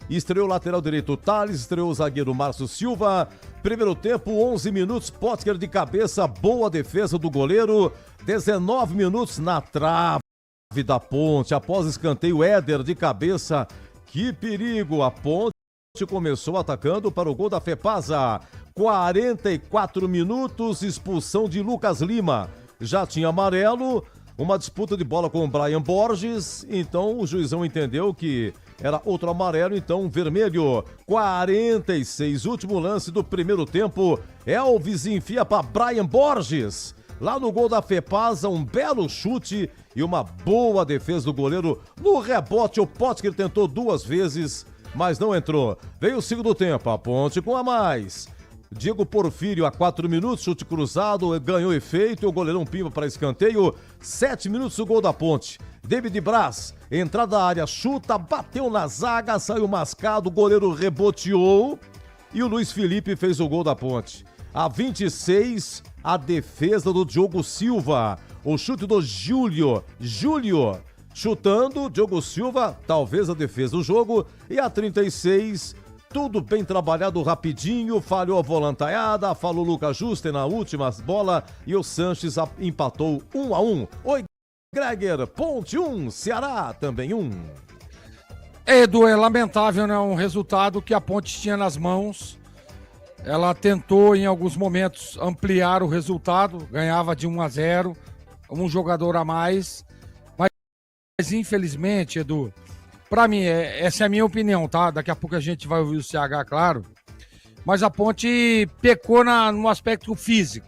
Estreou o lateral direito Thales, estreou o zagueiro Márcio Silva. Primeiro tempo, 11 minutos, Potker de cabeça, boa defesa do goleiro. 19 minutos na trave da Ponte, após escanteio, Éder de cabeça. Que perigo, a Ponte começou atacando para o gol da Fepasa. 44 minutos, expulsão de Lucas Lima. Já tinha amarelo, uma disputa de bola com o Brian Borges, então o juizão entendeu que era outro amarelo, então vermelho. 46, último lance do primeiro tempo. Elvis enfia para Brian Borges. Lá no gol da Fepasa, um belo chute e uma boa defesa do goleiro. No rebote, o Potker tentou duas vezes, mas não entrou. Veio o segundo tempo, a Ponte com a mais. Diego Porfírio a 4 minutos, chute cruzado, ganhou efeito, o goleirão pimba para escanteio. 7 minutos o gol da Ponte. David Braz, entrada da área, chuta, bateu na zaga, saiu mascado, o goleiro reboteou e o Luiz Felipe fez o gol da Ponte. A 26, a defesa do Diogo Silva. O chute do Júlio chutando, Diogo Silva, talvez a defesa do jogo. E a 36, tudo bem trabalhado rapidinho, falhou a volantaiada, falou Lucas Juste na última bola e o Sanches empatou 1-1. Oi, Greger, Ponte 1, Ceará também 1. Edu, é lamentável, né? Um resultado que a Ponte tinha nas mãos. Ela tentou em alguns momentos ampliar o resultado, ganhava de 1-0, um jogador a mais, mas infelizmente, Edu, pra mim, essa é a minha opinião, tá? Daqui a pouco a gente vai ouvir o CH, claro, mas a Ponte pecou no aspecto físico.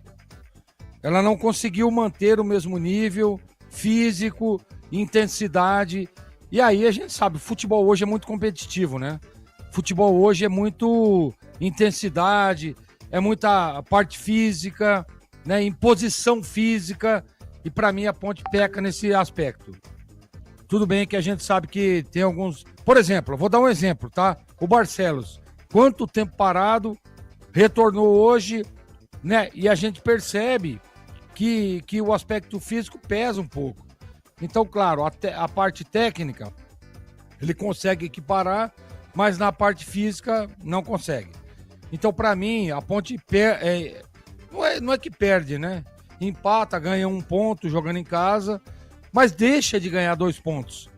Ela não conseguiu manter o mesmo nível físico, intensidade, e aí a gente sabe, o futebol hoje é muito competitivo, né? Futebol hoje é muito intensidade, é muita parte física, né, imposição física, e para mim a Ponte peca nesse aspecto. Tudo bem que a gente sabe que tem alguns... Por exemplo, vou dar um exemplo, tá? O Barcelos, quanto tempo parado, retornou hoje, né, e a gente percebe que o aspecto físico pesa um pouco. Então, claro, a parte técnica, ele consegue equiparar, mas na parte física não consegue. Então, para mim, a Ponte não é que perde, né? Empata, ganha 1 ponto jogando em casa, mas deixa de ganhar 2 pontos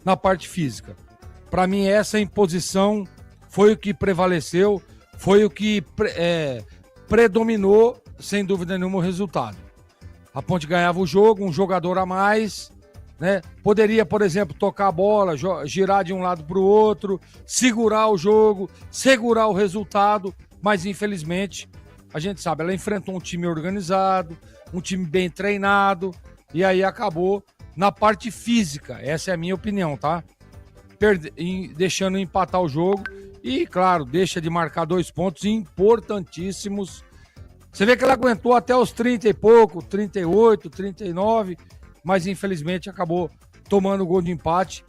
na parte física. Para mim, essa imposição foi o que prevaleceu, foi o que predominou, sem dúvida nenhuma, o resultado. A Ponte ganhava o jogo, um jogador a mais, né? Poderia, por exemplo, tocar a bola, girar de um lado para o outro, segurar o jogo, segurar o resultado, mas infelizmente, a gente sabe, ela enfrentou um time organizado, um time bem treinado, e aí acabou na parte física, essa é a minha opinião, tá? Deixando empatar o jogo e, claro, deixa de marcar 2 pontos importantíssimos. Você vê que ela aguentou até os 30 e pouco, 38, 39, mas infelizmente acabou tomando o gol de empate.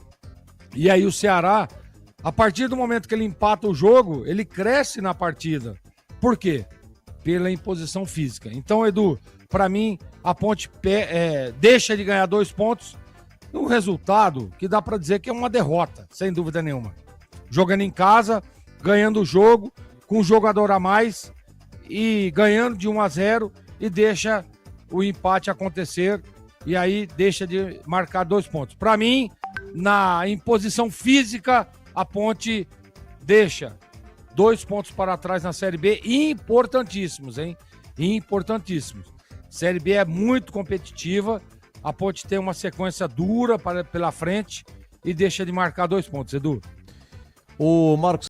E aí o Ceará, a partir do momento que ele empata o jogo, ele cresce na partida. Por quê? Pela imposição física. Então, Edu, para mim, a Ponte deixa de ganhar 2 pontos, um resultado que dá para dizer que é uma derrota, sem dúvida nenhuma. Jogando em casa, ganhando o jogo, com um jogador a mais e ganhando de 1-0 e deixa o empate acontecer e aí deixa de marcar 2 pontos. Para mim, na imposição física, a Ponte deixa 2 pontos para trás na Série B, importantíssimos, hein? Importantíssimos. Série B é muito competitiva, a Ponte tem uma sequência dura pela frente e deixa de marcar 2 pontos, Edu. O Marcos